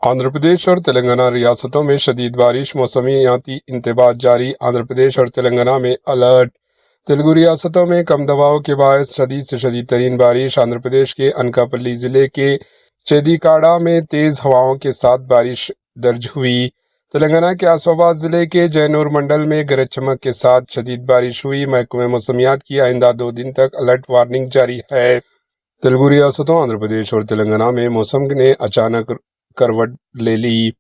आंध्र प्रदेश और तेलंगाना रियासतों में शदीद बारिश, मौसमियाती इंतबाह जारी। आंध्र प्रदेश और तेलंगाना में अलर्ट। तेलुगु रियासतों में कम दबाव के बायस शदीद से शदीद तरीन बारिश। आंध्र प्रदेश के अनकापल्ली जिले के चेदीकाड़ा में तेज हवाओं के साथ बारिश दर्ज हुई। तेलंगाना के आसिफाबाद जिले के जयनूर मंडल में गरज चमक के साथ शदीद बारिश हुई। महकमे मौसमियात की आइंदा 2 दिन तक अलर्ट वार्निंग जारी है। तेलुगु रियासतों आंध्र प्रदेश और तेलंगाना में मौसम ने अचानक करवट ले ली।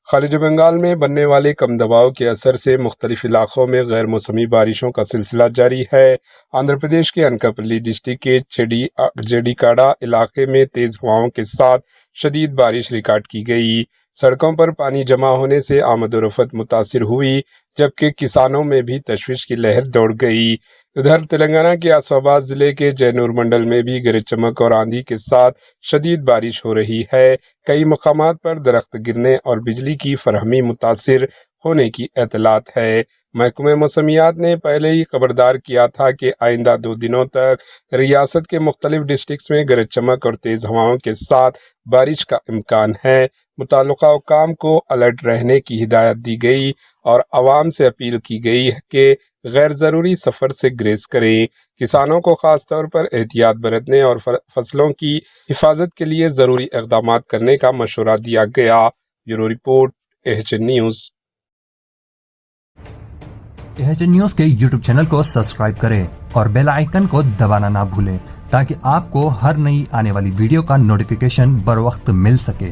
खालिज बंगाल में बनने वाले कम दबाव के असर से मुख्तलिफ इलाकों में गैर मौसमी बारिशों का सिलसिला जारी है। आंध्र प्रदेश के अनकापल्ली डिस्ट्रिक्ट के चेडीकाड़ा इलाके में तेज हवाओं के साथ शदीद बारिश रिकॉर्ड की गई। सड़कों पर पानी जमा होने से आमद-ओ-रफ्त मुतासिर हुई, जबकि किसानों में भी तशवीश की लहर दौड़ गई। उधर तेलंगाना के आसिफाबाद जिले के जयनूर मंडल में भी गरज चमक और आंधी के साथ शदीद बारिश हो रही है। कई मकामात पर दरख्त गिरने और बिजली की फरहमी मुतासिर होने की एतलात है। महकमे मौसमियात ने पहले ही खबरदार किया था कि आइंदा 2 दिनों तक रियासत के मुख्तलिफ डिस्ट्रिक्ट्स में गरज चमक और तेज हवाओं के साथ बारिश का इम्कान है। मुताल्लिका हुक्काम को अलर्ट रहने की हिदायत दी गई और आवाम से अपील की गई है कि गैर ज़रूरी सफ़र से ग्रेज करें। किसानों को ख़ास तौर पर एहतियात बरतने और फसलों की हिफाजत के लिए ज़रूरी इक़दाम करने का मशवरा दिया गया। Bureau report, AHN news. AHN news के यूट्यूब चैनल को सब्सक्राइब करें और बेल आइकन को दबाना ना भूलें ताकि आपको हर नई आने वाली वीडियो का नोटिफिकेशन बर वक्त मिल सके।